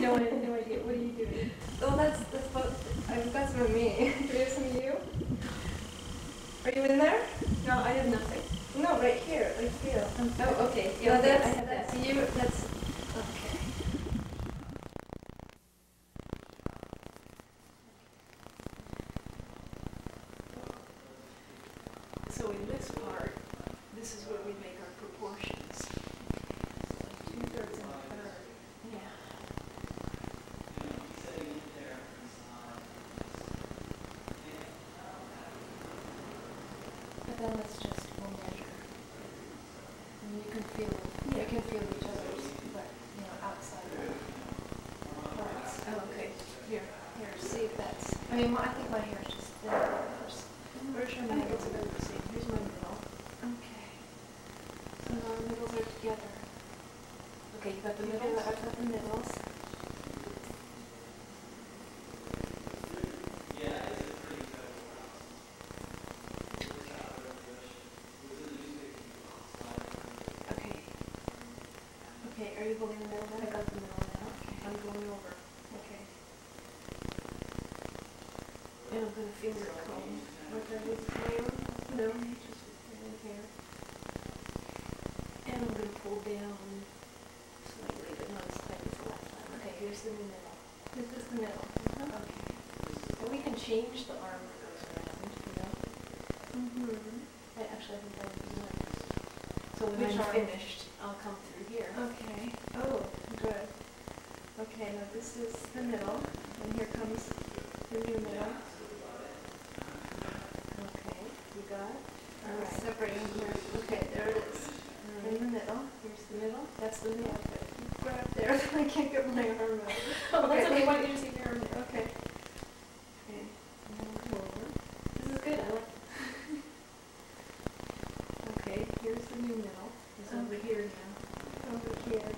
no idea. What are you doing? Oh, that's what that's from me. Do we have some of you? Are you in there? No, I have nothing. No, right here, like here. Oh, okay. Yeah, Yeah, okay, that's I have that. you. That's okay. So in this part, this is where we make our proportions. So 2/3 and 1/3. Yeah. But then it's just one measure. And you can feel each other's, but outside parts. Oh, okay. Here. See if that's. I mean, I think my hair is just thin first. Where's your I think middle? it's about the same. Here's my middle. Okay. So now our middles are together. Okay, you got the I've middle? got the middles. Okay. Okay, are you holding the middle now? I got the middle now. Okay. I'm going over. Okay. And I'm going to finger comb. What that is my own? No, just in here. And I'm going to pull down slightly, but not as tight as the last time. Okay, here's the middle. This is the middle. Okay. And we can change the arm that goes around, Actually, I think that would be nice. So when Which I'm arm? finished, I'll come through here. Okay. Oh, good. Okay, now this is the middle, and here comes the new middle. Okay, you got it? I'm All right. separating here. Okay, there it is. All In right. the middle. Here's the middle. That's the middle. Right there. I can't get my arm out. Oh, that's okay. Why don't you just keep your arm there? Okay. Okay. And then come over. This is good. I like. Okay, here's the new middle. It's over here now. Over here.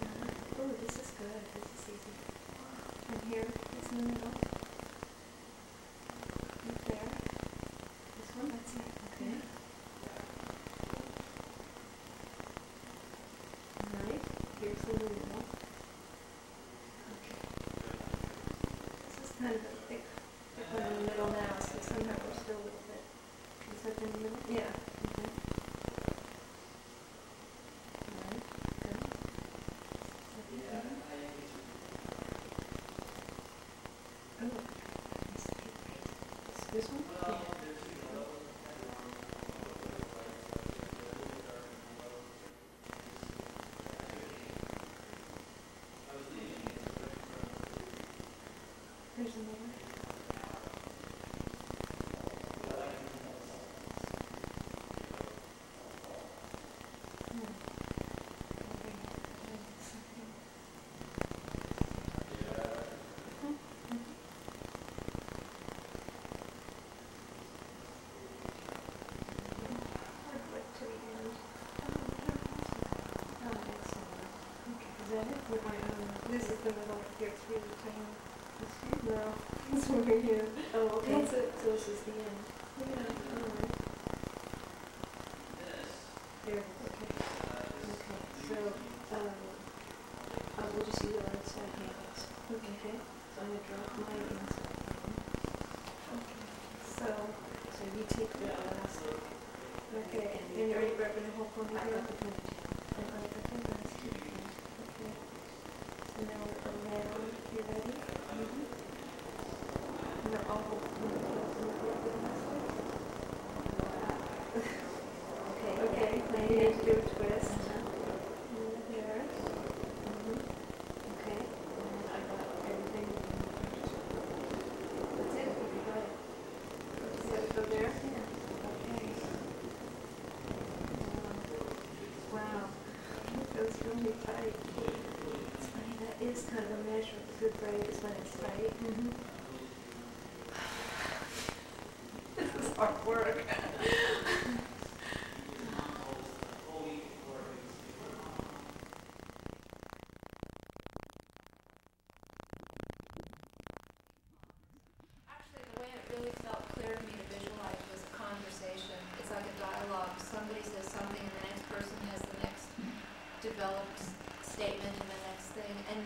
Oh, this is good. This is easy. And here is the middle. Right there. This one? That's it. Okay. All right. Here's the new middle. Okay. This is kind of a thick one in the middle now, so somehow we're still a little bit. Is that in the middle? Yeah. Okay. All right. Good. Oh. This one? Yeah. Here's another. Is that it? With my own. This is the middle. Here it's really tiny. This here? No, it's over here. Oh, okay. That's it. So this is the end. Yeah. All right. There. Okay. Okay. So, we'll just use our inside handles. Okay. So I'm going to drop my inside hand. Okay. So, So you take the elastic. okay. And are you grabbing the whole I ponytail? got the ponytail. And I got the elastic. Okay. So now we're around. You ready? No, I'll hold the ponytail and you grab the elastic. Okay. Okay. Now you need to do a twist. There. Okay. And I got everything. That's it. You got it. Does that go there? Okay. Wow. It feels really tight. It's funny, that is kind of a measure of a good braid is when it's tight. This is hard work. Actually, the way it really felt clear to me to visualize was a conversation. It's like a dialogue. Somebody says something and the next person has the next developed statement and the next thing. And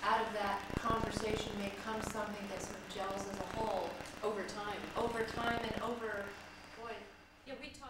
out of that conversation may come something that sort of gels as a whole Over time. over time and over, boy, yeah, we talk